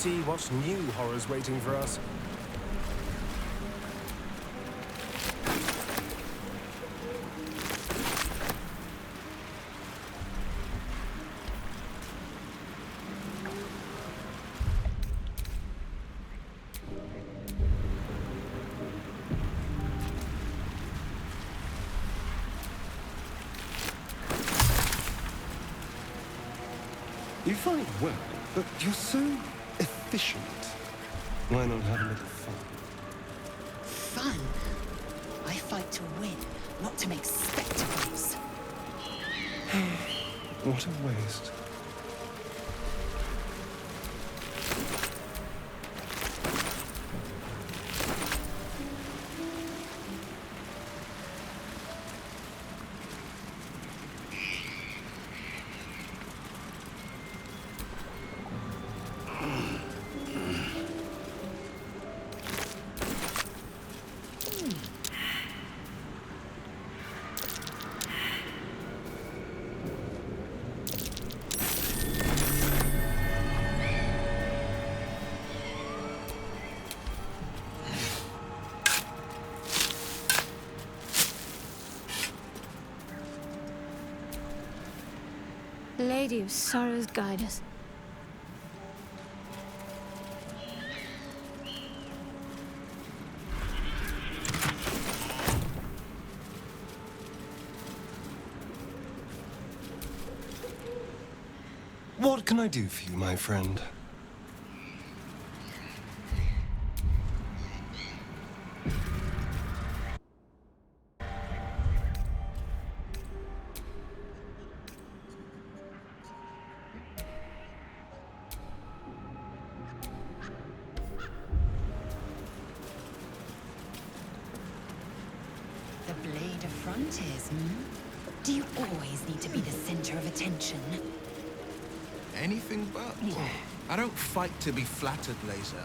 see what new horrors waiting for us. You fight well, but you're so efficient. Why not have a little fun? Fun? I fight to win, not to make spectacles. What a waste. Lady of Sorrows, guide us. What can I do for you, my friend? The blade of frontiers, hmm? Do you always need to be the center of attention? Anything but. I don't fight to be flattered, Laser.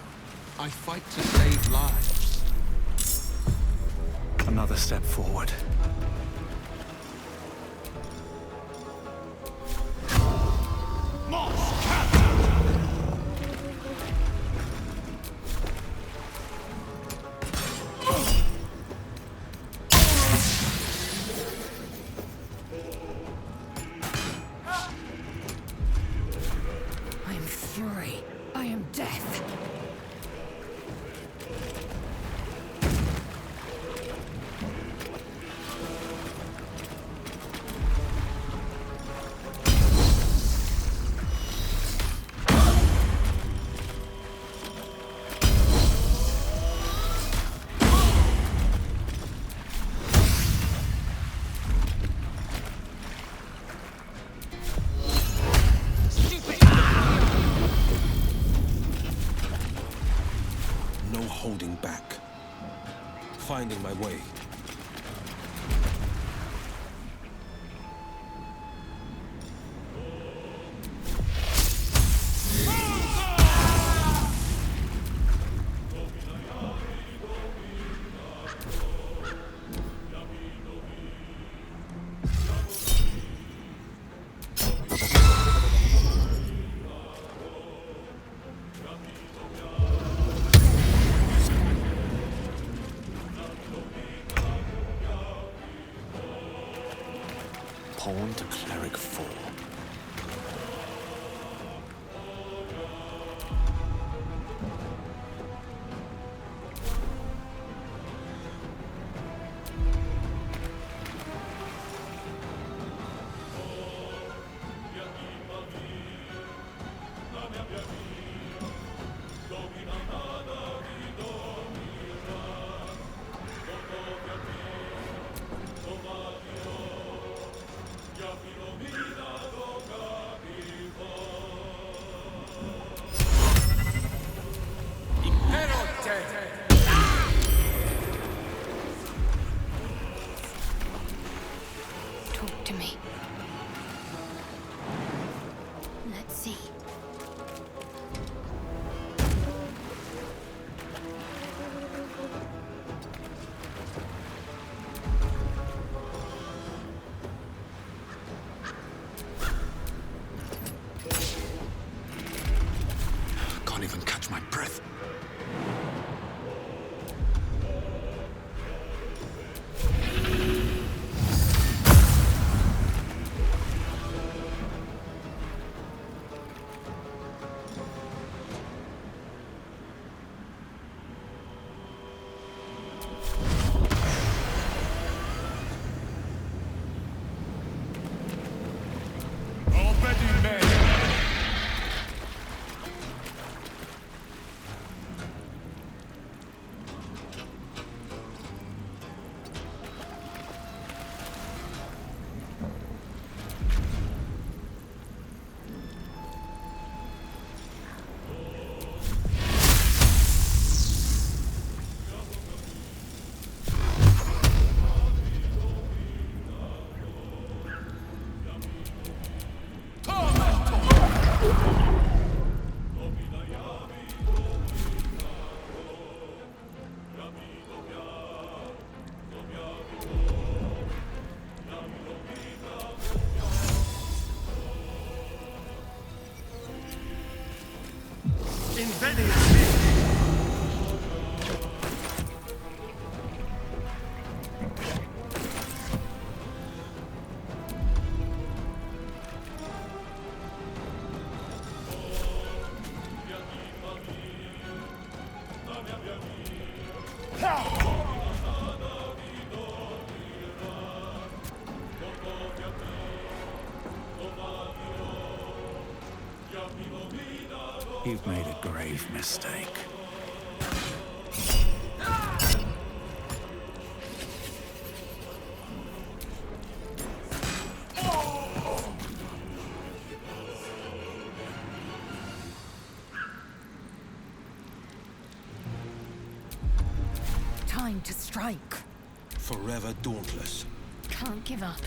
I fight to save lives. Another step forward. I am fury. I am death. No holding back. Finding my way. Pawn to cleric 4. Talk to me. Let's see. Can't even cut You've made a grave mistake. Time to strike. Forever dauntless. Can't give up.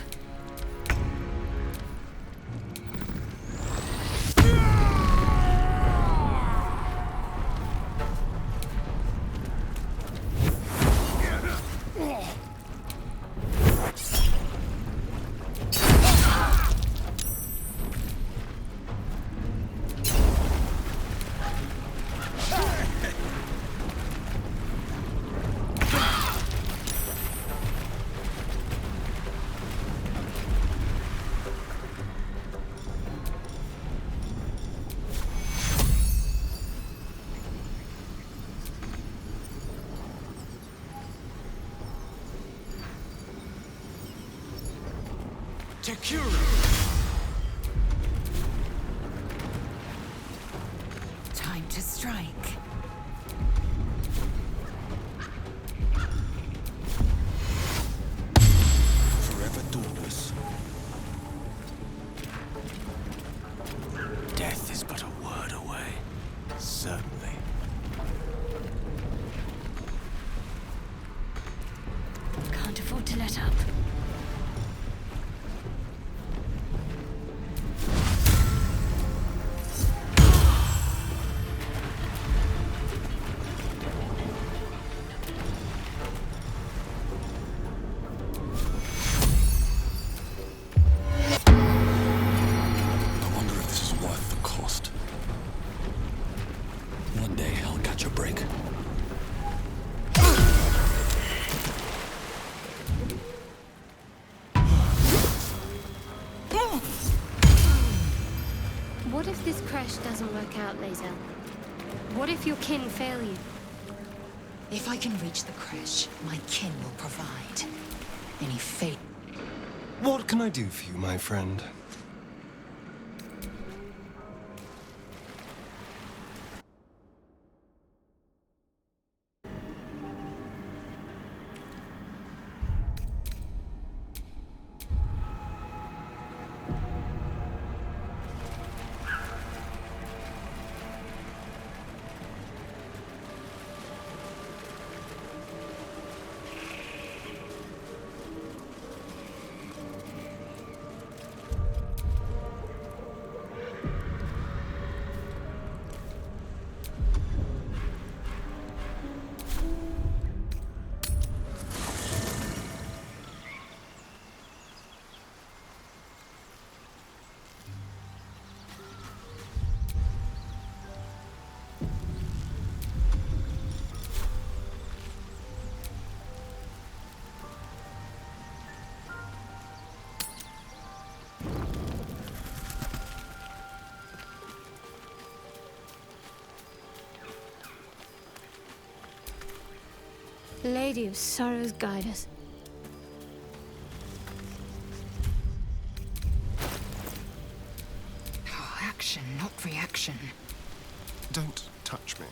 Time to strike. Forever dauntless. Death is but a word away. Certainly. Can't afford to let up. I wonder if this is worth the cost. One day I'll catch a break. What if this crash doesn't work out, Lae'zel? What if your kin fail you? If I can reach the crash, my kin will provide. Any fate. What can I do for you, my friend? Lady of Sorrows, guide us. Oh, action, not reaction. Don't touch me.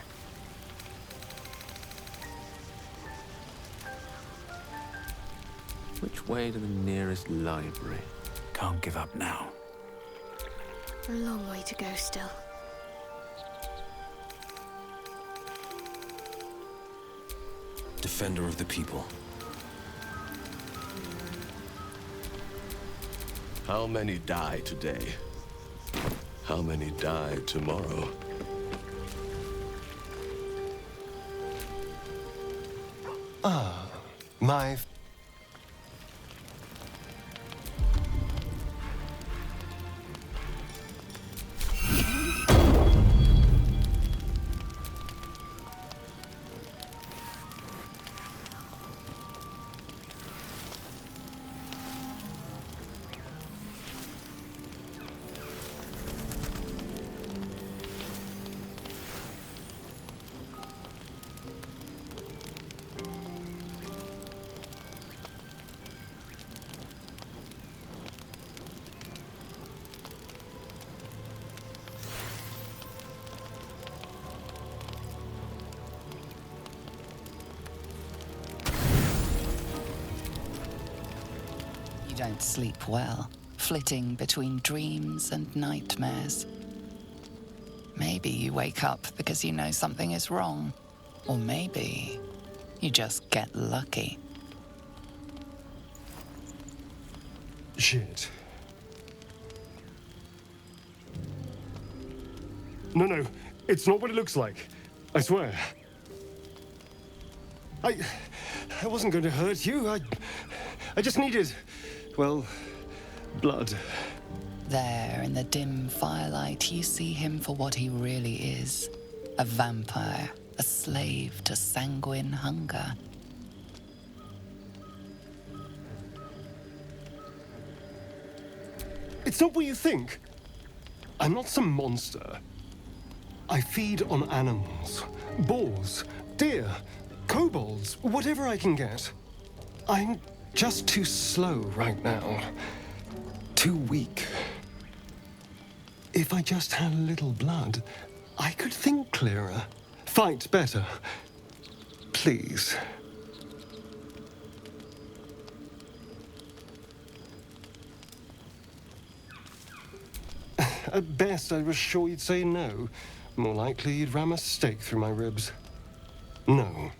Which way to the nearest library? Can't give up now. A long way to go still. Defender of the people. How many die today? How many die tomorrow? My don't sleep well, flitting between dreams and nightmares. Maybe you wake up because you know something is wrong. Or maybe you just get lucky. Shit. No, it's not what it looks like. I swear. I wasn't going to hurt you. I just needed, well, blood. There, in the dim firelight, you see him for what he really is. A vampire, a slave to sanguine hunger. It's not what you think. I'm not some monster. I feed on animals, boars, deer, kobolds, whatever I can get. I'm just too slow right now. Too weak. If I just had a little blood, I could think clearer, fight better. Please. At best, I was sure you'd say no. More likely, you'd ram a stake through my ribs. No.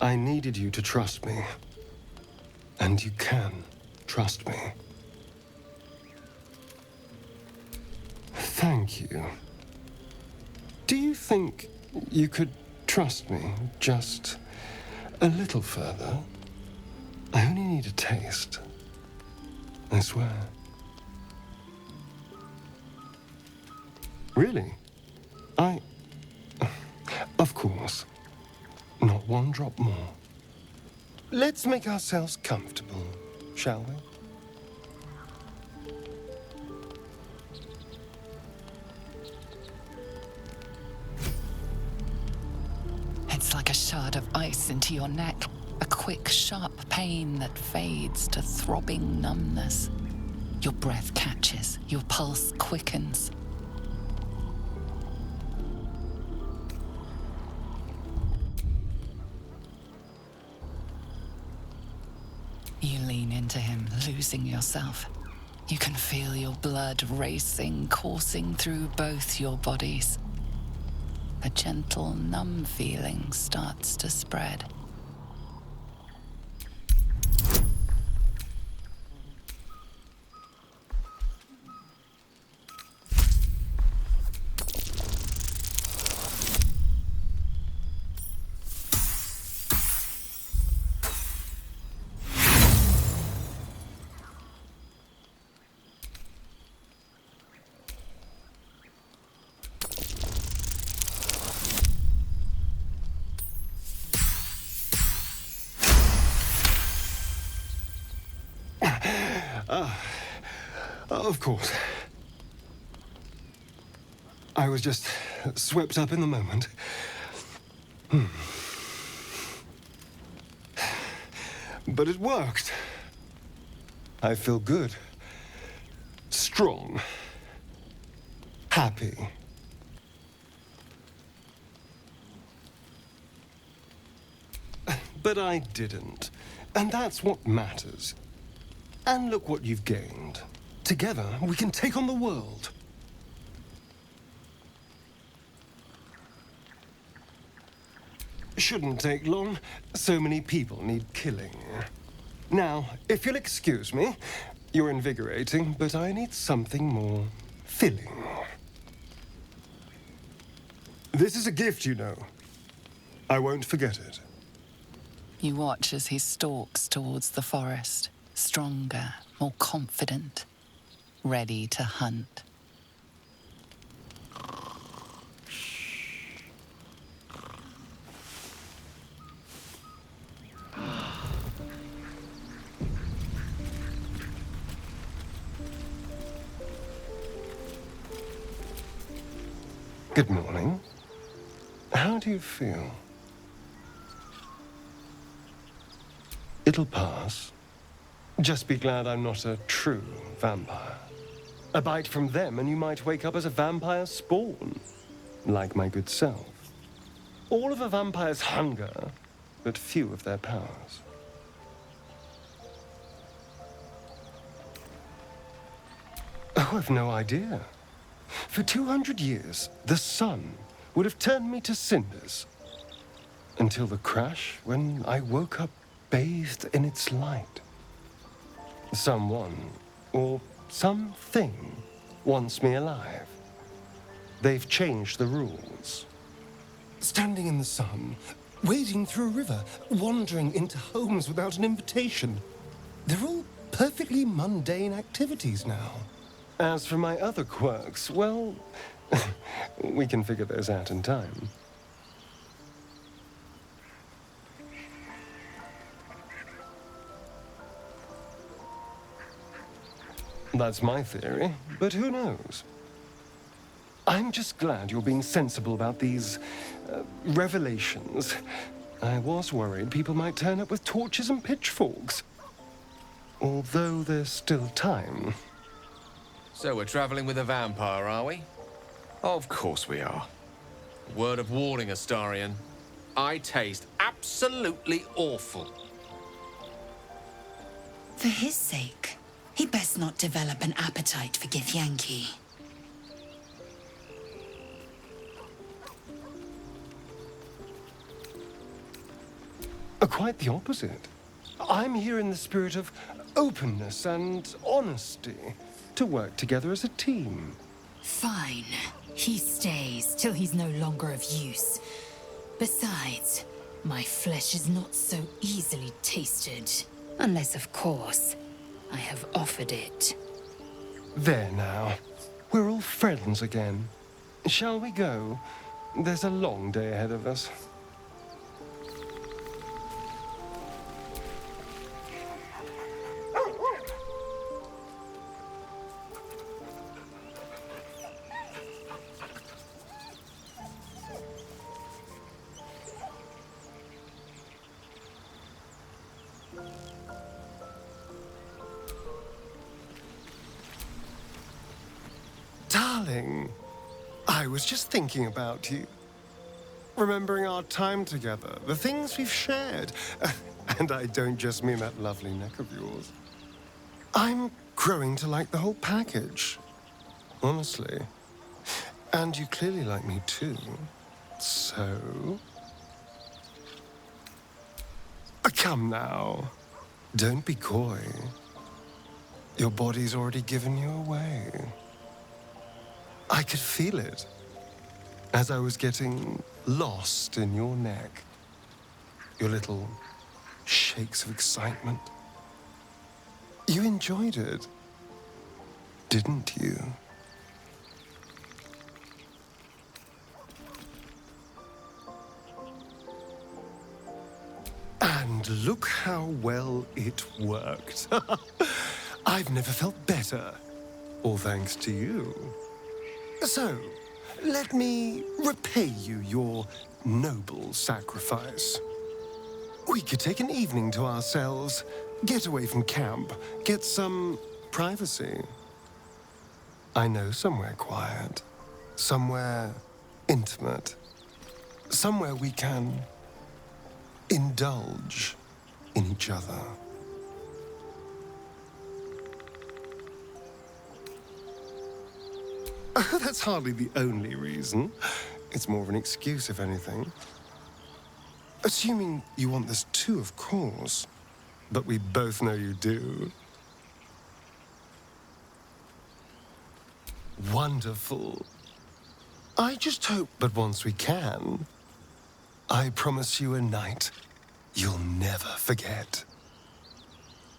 I needed you to trust me. And you can trust me. Thank you. Do you think you could trust me just a little further? I only need a taste. I swear. Really? Of course. Not one drop more. Let's make ourselves comfortable, shall we? It's like a shard of ice into your neck. A quick, sharp pain that fades to throbbing numbness. Your breath catches, your pulse quickens. You lean into him, losing yourself. You can feel your blood racing, coursing through both your bodies. A gentle, numb feeling starts to spread. Of course. I was just swept up in the moment. But it worked. I feel good. Strong. Happy. But I didn't. And that's what matters. And look what you've gained. Together, we can take on the world. Shouldn't take long. So many people need killing. Now, if you'll excuse me, you're invigorating, but I need something more filling. This is a gift, you know. I won't forget it. You watch as he stalks towards the forest, stronger, more confident, ready to hunt. Good morning. How do you feel? It'll pass. Just be glad I'm not a true vampire. A bite from them and you might wake up as a vampire spawn, like my good self. All of a vampire's hunger, but few of their powers. Oh, I've no idea. For 200 years, the sun would have turned me to cinders. Until the crash, when I woke up bathed in its light. Someone, or something, wants me alive. They've changed the rules. Standing in the sun, wading through a river, wandering into homes without an invitation. They're all perfectly mundane activities now. As for my other quirks, well, we can figure those out in time. That's my theory, but who knows? I'm just glad you're being sensible about these revelations. I was worried people might turn up with torches and pitchforks. Although there's still time. So we're traveling with a vampire, are we? Of course we are. Word of warning, Astarion. I taste absolutely awful. For his sake, he best not develop an appetite for Githyanki. Quite the opposite. I'm here in the spirit of openness and honesty to work together as a team. Fine. He stays till he's no longer of use. Besides, my flesh is not so easily tasted. Unless, of course, I have offered it. There now. We're all friends again. Shall we go? There's a long day ahead of us. Darling, I was just thinking about you. Remembering our time together, the things we've shared. And I don't just mean that lovely neck of yours. I'm growing to like the whole package. Honestly. And you clearly like me too. So... Come now. Don't be coy. Your body's already given you away. I could feel it as I was getting lost in your neck. Your little shakes of excitement. You enjoyed it, didn't you? And look how well it worked. I've never felt better, all thanks to you. So, let me repay you your noble sacrifice. We could take an evening to ourselves, get away from camp, get some privacy. I know somewhere quiet, somewhere intimate, somewhere we can indulge in each other. That's hardly the only reason. It's more of an excuse, if anything. Assuming you want this too, of course. But we both know you do. Wonderful. I just hope that once we can, I promise you a night you'll never forget.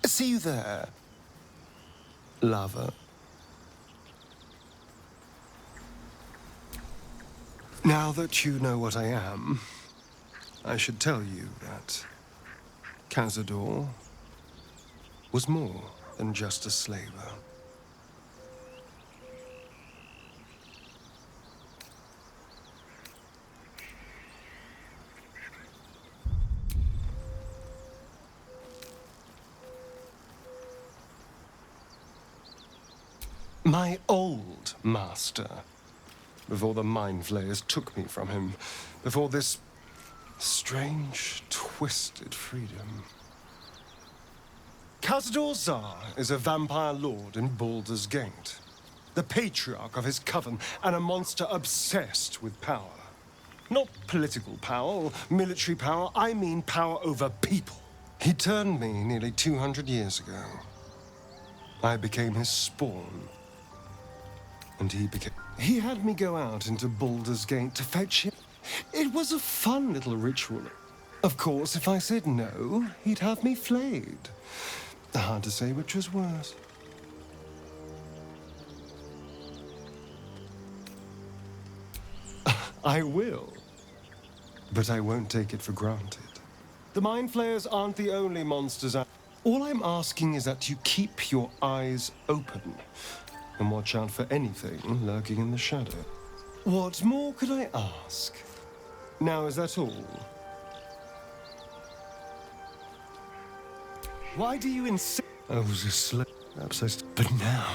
See you there, lover. Now that you know what I am, I should tell you that Cazador was more than just a slaver. My old master. Before the mind flayers took me from him. Before this strange, twisted freedom. Cazador Zar is a vampire lord in Baldur's Gate. the patriarch of his coven, and a monster obsessed with power. Not political power or military power, I mean power over people. He turned me nearly 200 years ago. I became his spawn. And he had me go out into Baldur's Gate to fetch him. It was a fun little ritual. Of course, if I said no, he'd have me flayed. Hard to say which was worse. I will. But I won't take it for granted. The Mind Flayers aren't the only monsters out. All I'm asking is that you keep your eyes open and watch out for anything lurking in the shadow. What more could I ask? Now, is that all? Why do you insist? I was asleep. But now,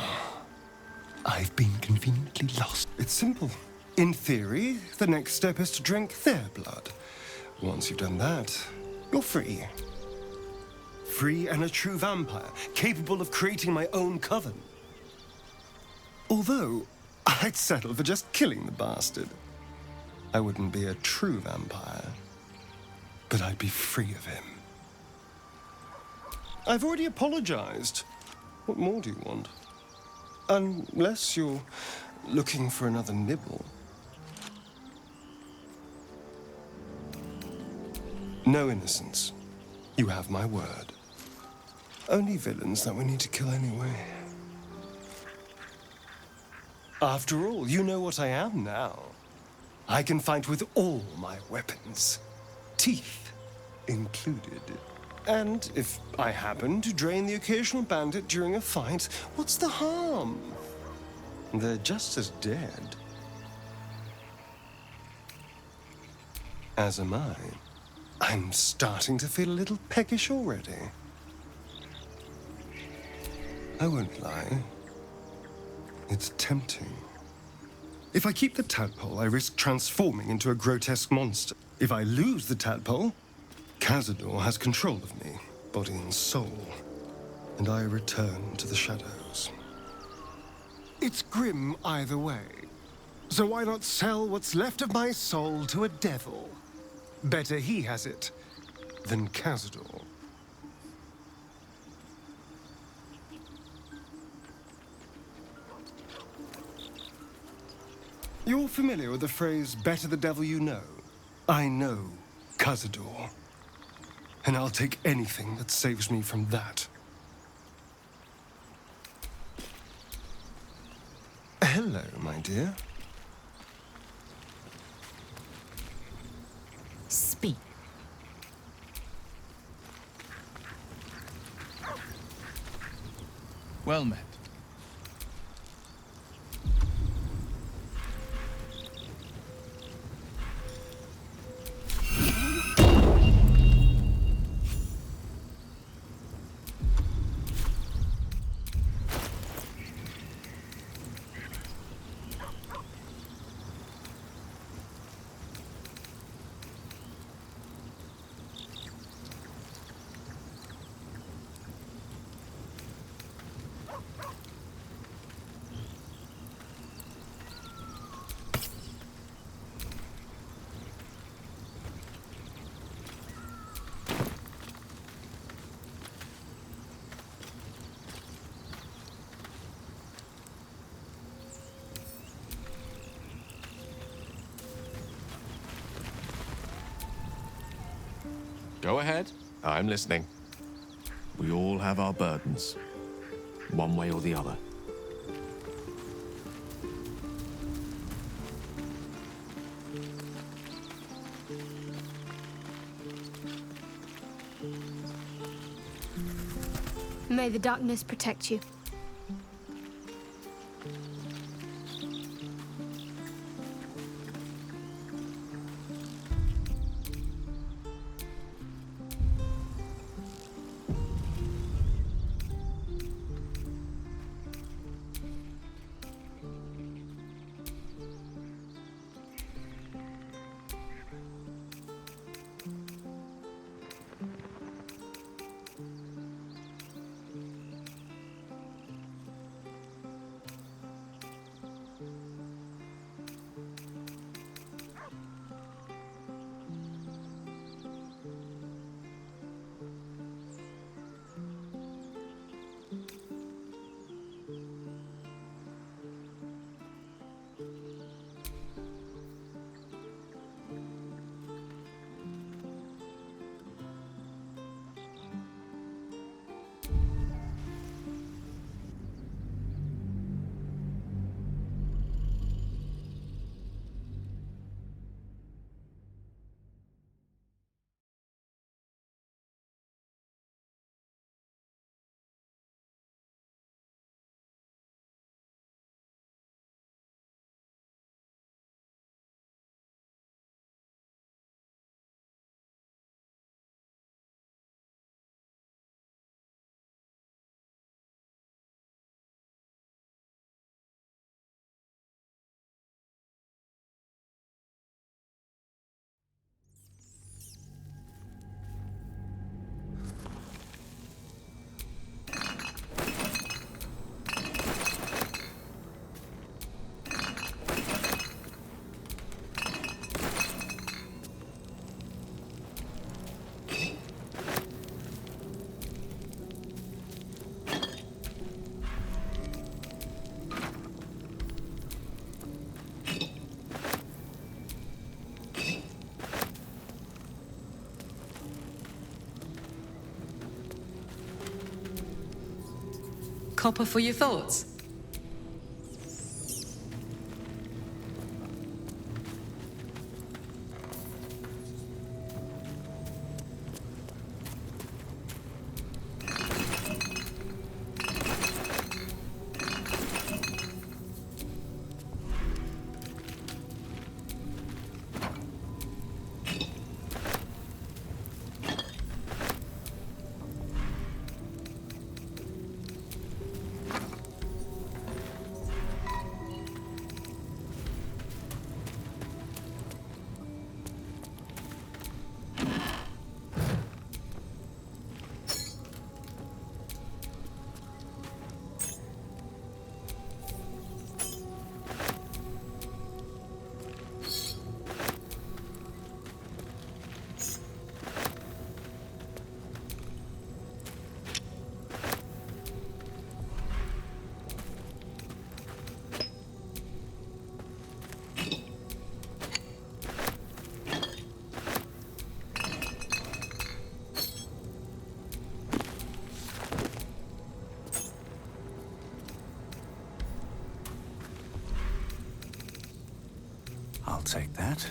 I've been conveniently lost. It's simple. In theory, the next step is to drink their blood. Once you've done that, you're free. Free and a true vampire, capable of creating my own coven. Although, I'd settle for just killing the bastard. I wouldn't be a true vampire, but I'd be free of him. I've already apologized. What more do you want? Unless you're looking for another nibble. No innocence. You have my word. Only villains that we need to kill anyway. After all, you know what I am now. I can fight with all my weapons, teeth included. And if I happen to drain the occasional bandit during a fight, what's the harm? They're just as dead. As am I. I'm starting to feel a little peckish already. I won't lie. It's tempting. If I keep the tadpole, I risk transforming into a grotesque monster. If I lose the tadpole, Cazador has control of me, body and soul, and I return to the shadows. It's grim either way. So why not sell what's left of my soul to a devil? Better he has it than Cazador. You're familiar with the phrase, better the devil you know? I know Cazador, and I'll take anything that saves me from that. Hello, my dear. Speak. Well met. Go ahead. I'm listening. We all have our burdens, one way or the other. May the darkness protect you. copper for your thoughts? I'll take that.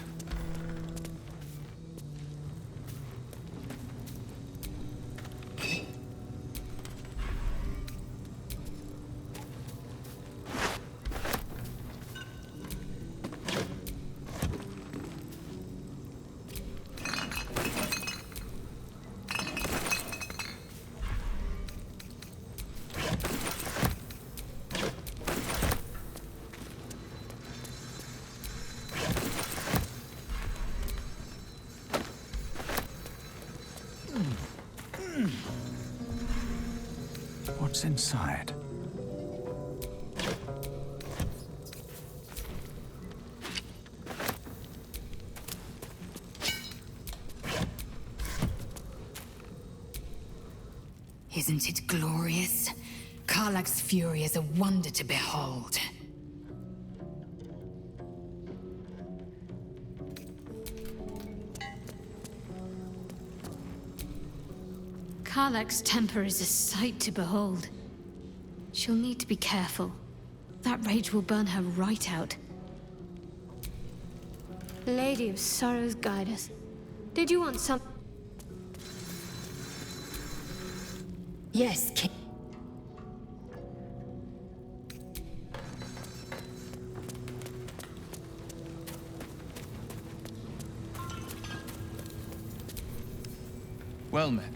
What's inside? Isn't it glorious? Karlach's fury is a wonder to behold. Karlach's temper is a sight to behold. She'll need to be careful. That rage will burn her right out. Lady of Sorrows, guide us. Did you want some? Yes, King. Well met.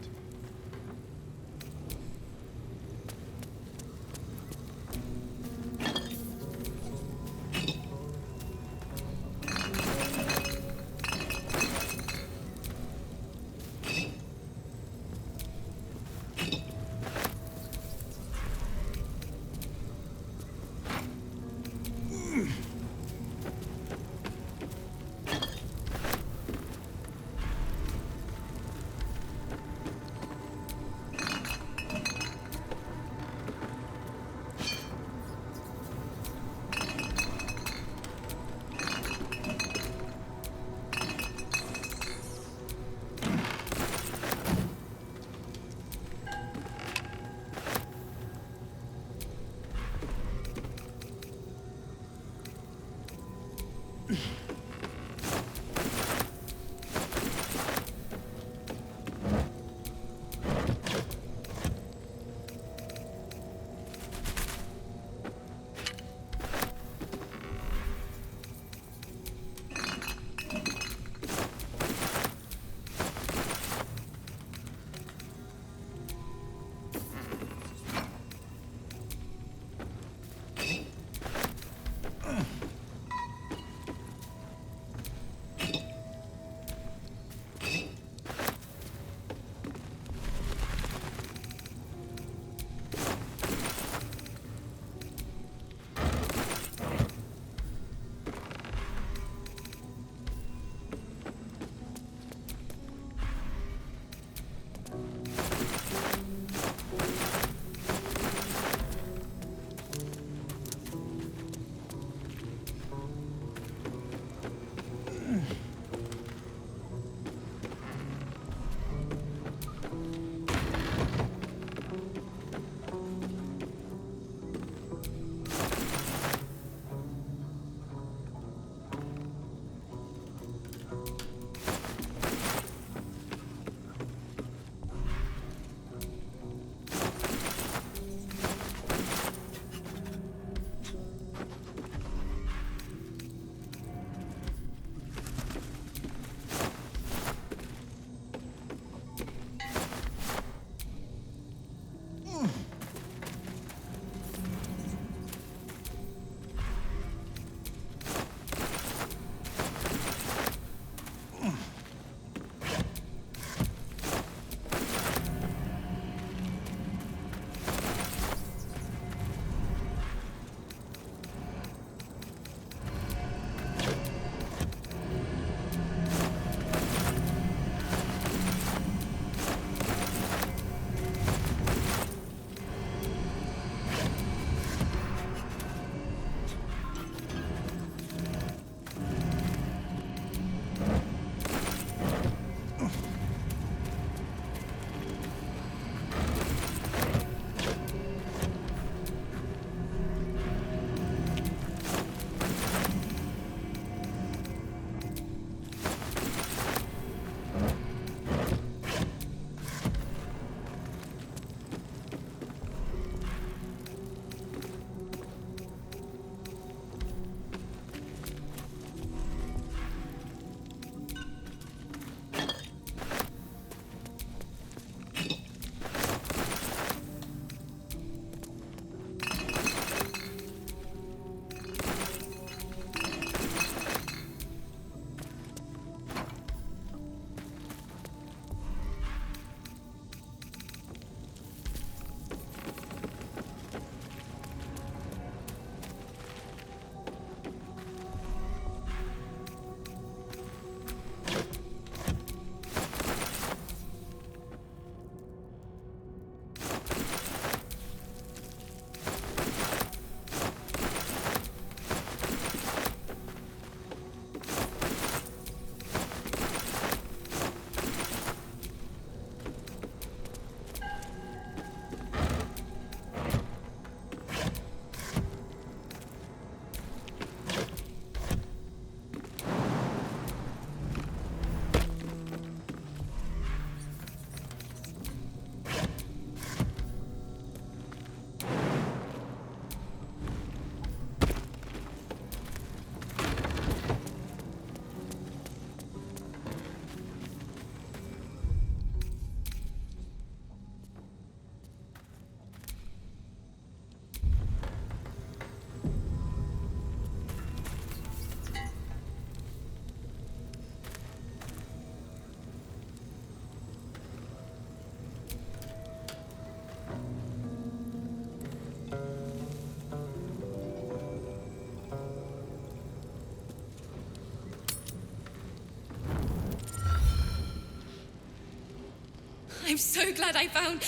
I'm so glad I found...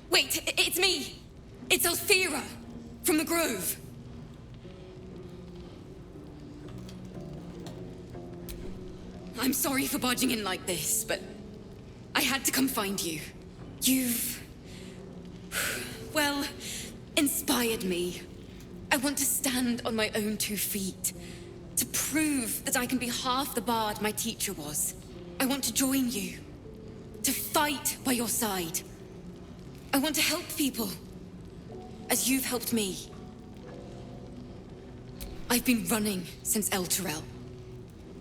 Wait, it's me! It's Alfira, from the Grove. I'm sorry for barging in like this, but I had to come find you. You've... well, inspired me. I want to stand on my own 2 feet, to prove that I can be half the bard my teacher was. I want to join you, to fight by your side. I want to help people, as you've helped me. I've been running since El Terrell.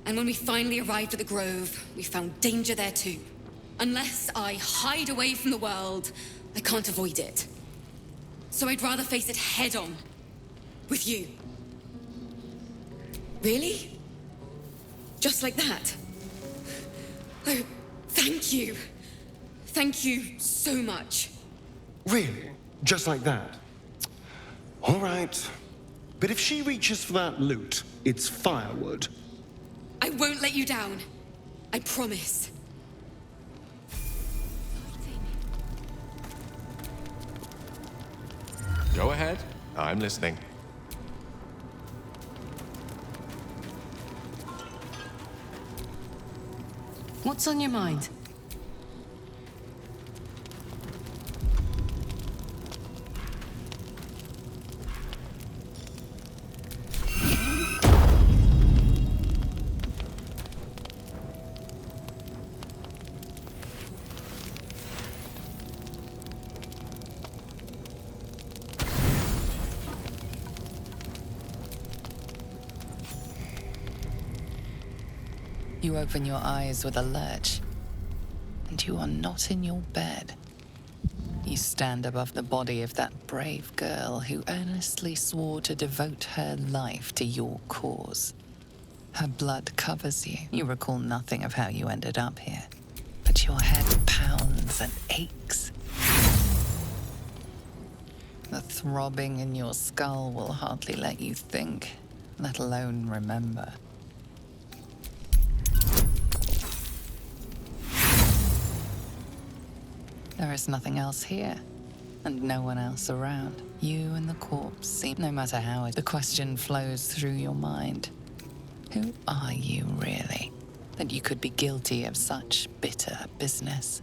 And when we finally arrived at the Grove, we found danger there too. Unless I hide away from the world, I can't avoid it. So I'd rather face it head on, with you. Really? Just like that? Oh, thank you. Thank you so much. Really? Just like that? All right. But if she reaches for that loot, it's firewood. I won't let you down. I promise. Go ahead. I'm listening. What's on your mind? You open your eyes with a lurch, and you are not in your bed. You stand above the body of that brave girl who earnestly swore to devote her life to your cause. Her blood covers you. You recall nothing of how you ended up here, but your head pounds and aches. The throbbing in your skull will hardly let you think, let alone remember. There is nothing else here, and no one else around. You and the corpse seem, no matter how the question flows through your mind. Who are you really, that you could be guilty of such bitter business?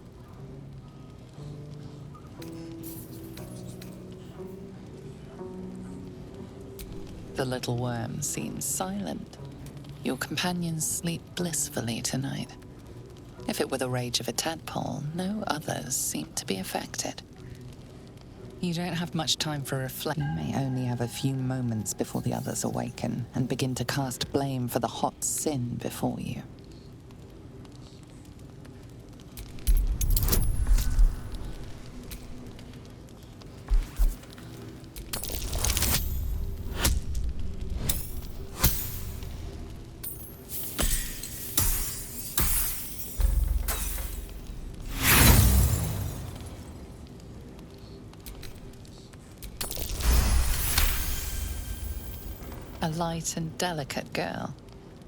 The little worm seems silent. Your companions sleep blissfully tonight. If it were the rage of a tadpole, no others seem to be affected. You don't have much time for reflection. You may only have a few moments before the others awaken and begin to cast blame for the hot sin before you. A light and delicate girl.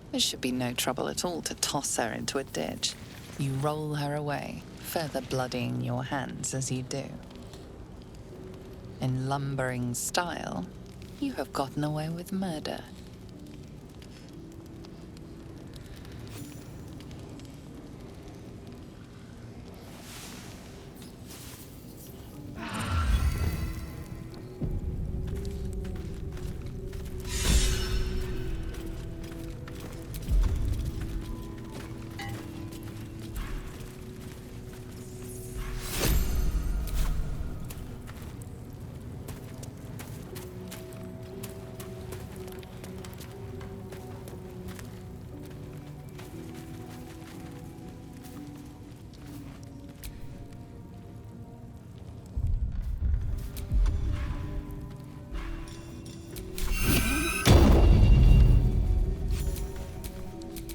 There should be no trouble at all to toss her into a ditch. You roll her away, further bloodying your hands as you do. In lumbering style, you have gotten away with murder.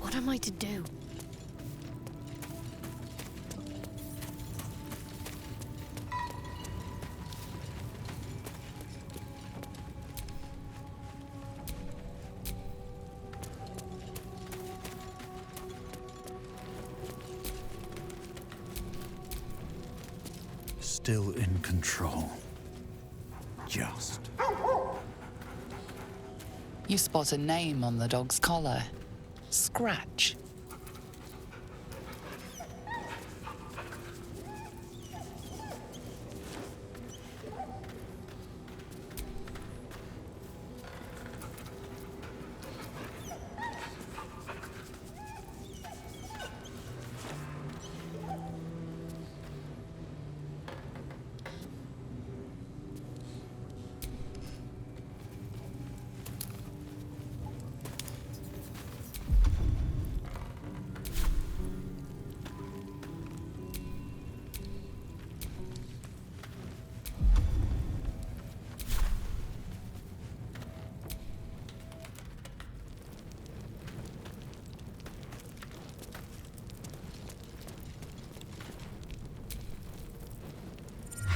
What am I to do? still in control. Just. You spot a name on the dog's collar. Scratch.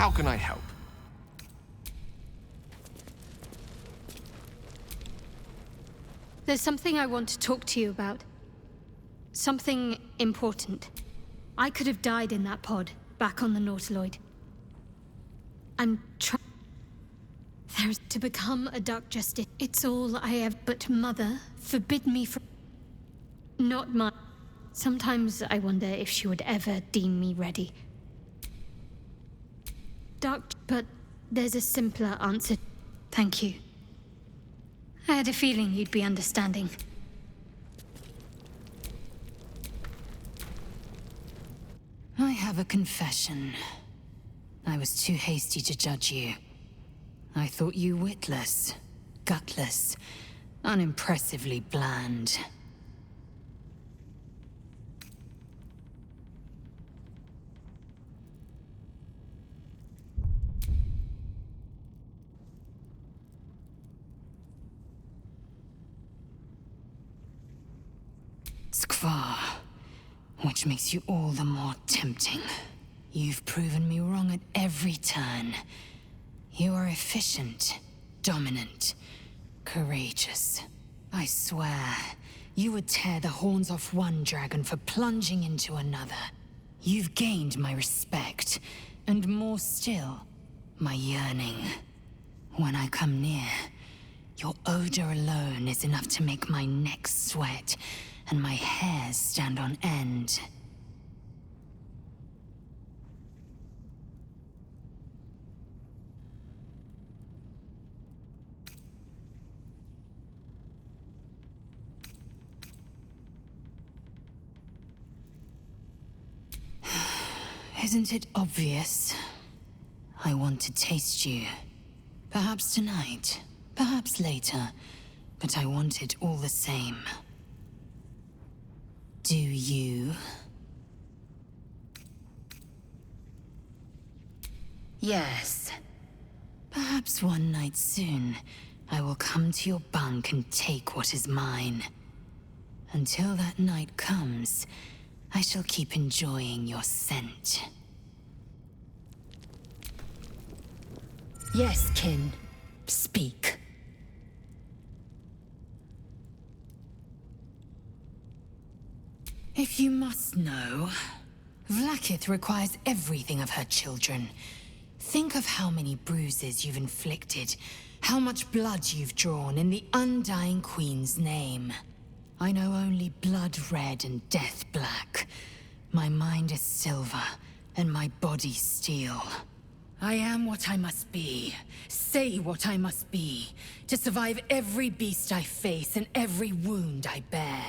How can I help? There's something I want to talk to you about. Something important. I could have died in that pod, back on the Nautiloid. I'm trying... There's to become a Dark Justice. It's all I have, but Mother forbid me from... Not my... Sometimes I wonder if she would ever deem me ready. But there's a simpler answer. Thank you. I had a feeling you'd be understanding. I have a confession. I was too hasty to judge you. I thought you witless, gutless, unimpressively bland. Skvar, which makes you all the more tempting. You've proven me wrong at every turn. You are efficient, dominant, courageous. I swear, you would tear the horns off one dragon for plunging into another. You've gained my respect, and more still, my yearning. When I come near, your odor alone is enough to make my neck sweat and my hairs stand on end. Isn't it obvious? I want to taste you. Perhaps tonight, perhaps later, but I want it all the same. Do you? Yes. Perhaps one night soon, I will come to your bunk and take what is mine. Until that night comes, I shall keep enjoying your scent. Yes, kin. Speak. If you must know, Vlaakith requires everything of her children. Think of how many bruises you've inflicted, how much blood you've drawn in the undying Queen's name. I know only blood red and death black. My mind is silver, and my body steel. I am what I must be, say what I must be, to survive every beast I face and every wound I bear.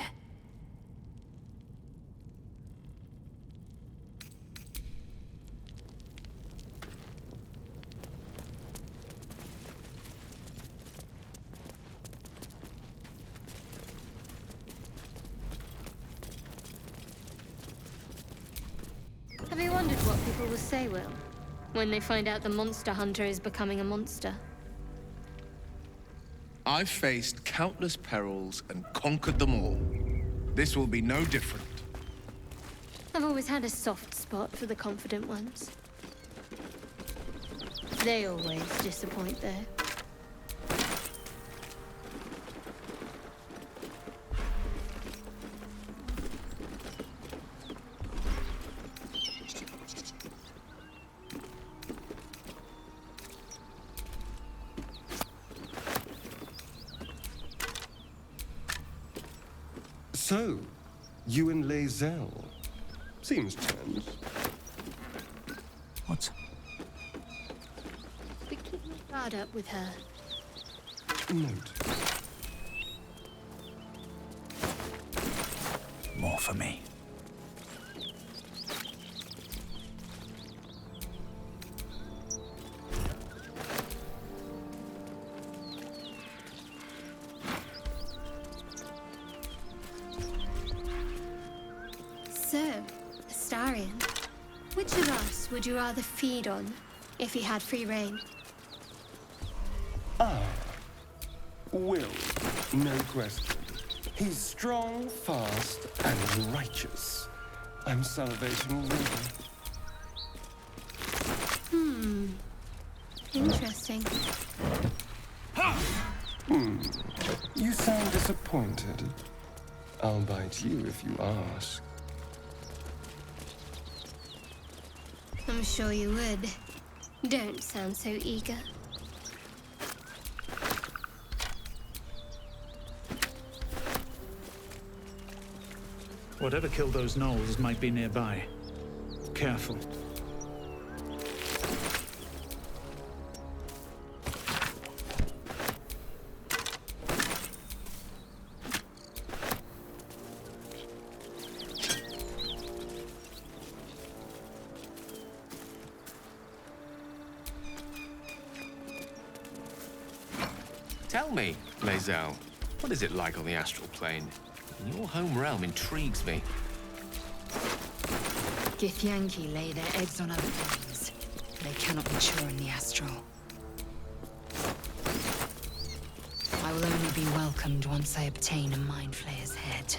Have you wondered what people will say, Will, when they find out the monster hunter is becoming a monster? I've faced countless perils and conquered them all. This will be no different. I've always had a soft spot for the confident ones. They always disappoint, though. So, you and Lae'zel. Seems tense. What? But keep your guard up with her. Note. More for me. So, Astarion, which of us would you rather feed on if he had free reign? Will, no question. He's strong, fast, and righteous. I'm salivating already. Interesting. You sound disappointed. I'll bite you if you ask. I'm sure you would. Don't sound so eager. Whatever killed those gnolls might be nearby. Careful. Tell me, Lae'zel, what is it like on the astral plane? Your home realm intrigues me. Githyanki lay their eggs on other planes. They cannot mature in the astral. I will only be welcomed once I obtain a Mind Flayer's head.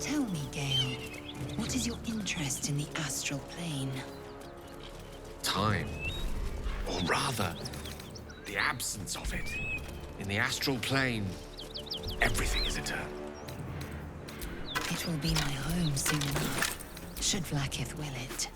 Tell me, Gale, what is your interest in the astral plane? Time. Or rather, the absence of it. In the astral plane, everything is eternal. It will be my home soon enough, should Vlaakith will it.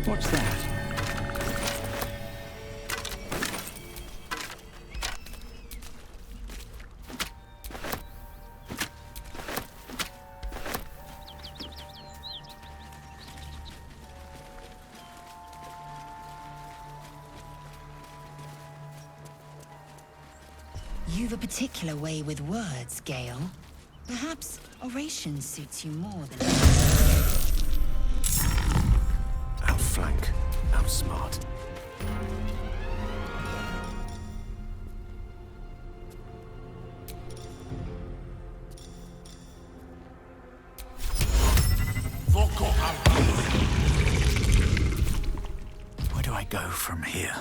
What's that? You've a particular way with words, Gale. Perhaps oration suits you more than... Outflank, outsmart. Where do I go from here?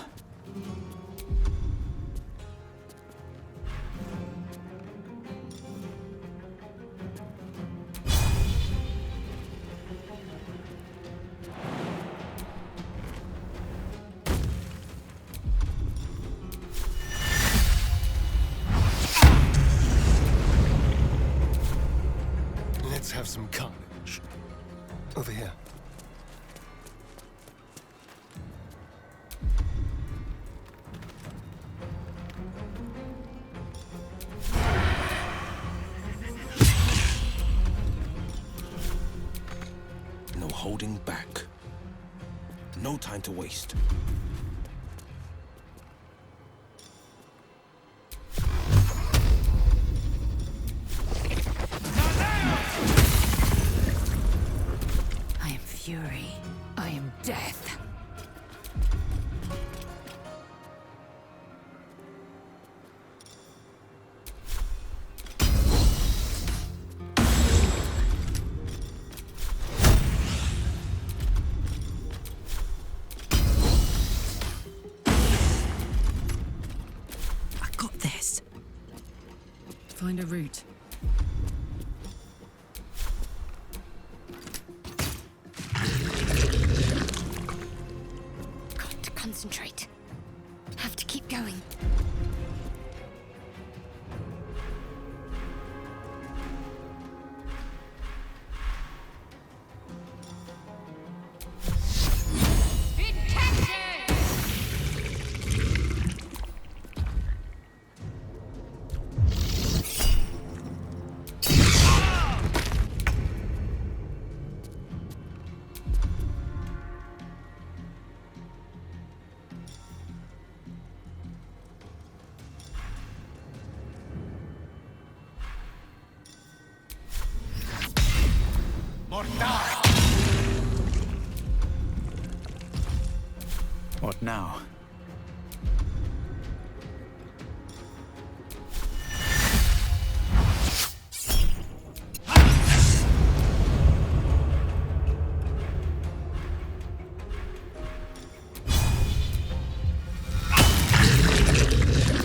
Let's have some carnage. Over here. No holding back. No time to waste. I am fury. I am death. find a route. Got to concentrate. Have to keep going. What now?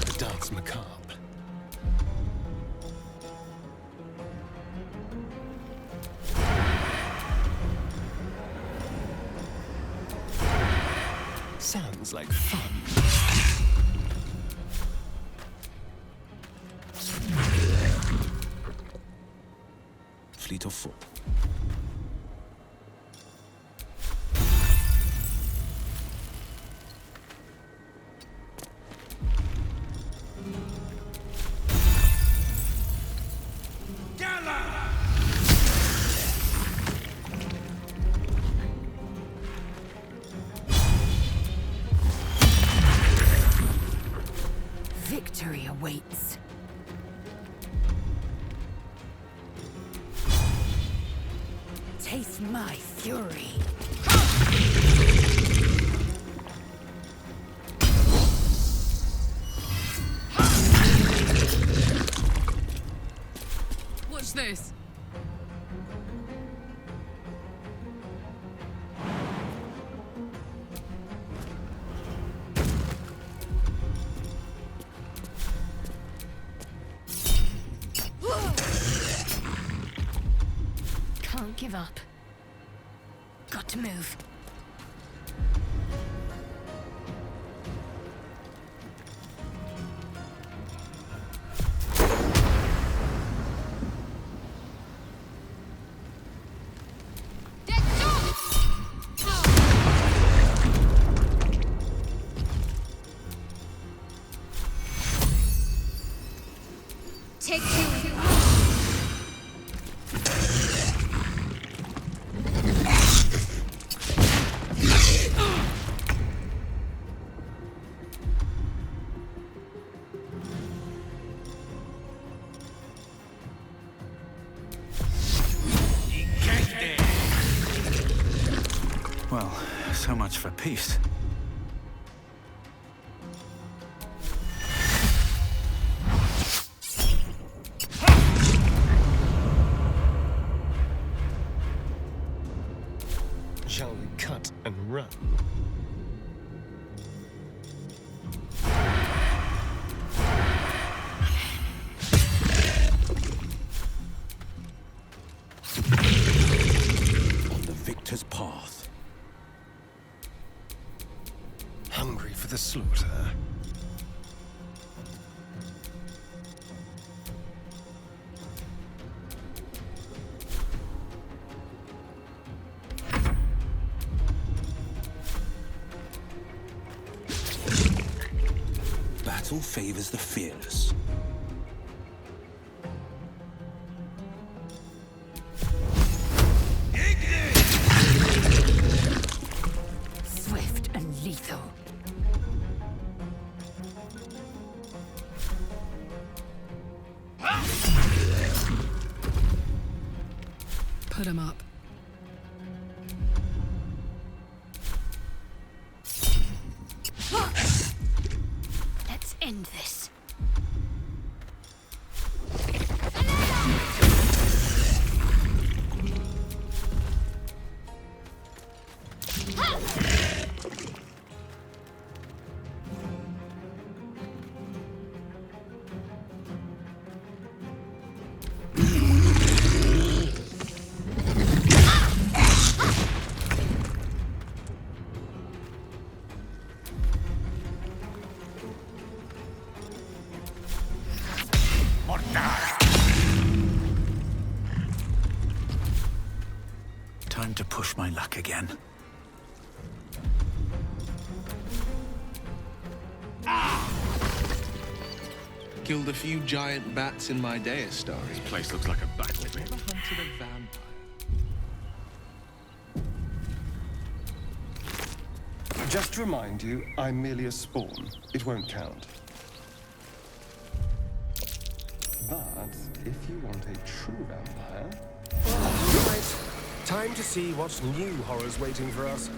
The dance macabre. Sounds like fun. Fleet of foot. Victory awaits. Taste my fury. Watch this. Can't give up. Got to move. Take two. Well, so much for peace. Shall we cut and run? On the victor's path. Hungry for the slaughter. Battle favors the fearless. Swift and lethal. Put him up. Let's end this. to push my luck again. Killed a few giant bats in my day, story. This place looks like a battlefield. Never hunted a vampire. Just to remind you, I'm merely a spawn. It won't count. But if you want a true vampire... Right. Time to see what new horrors waiting for us.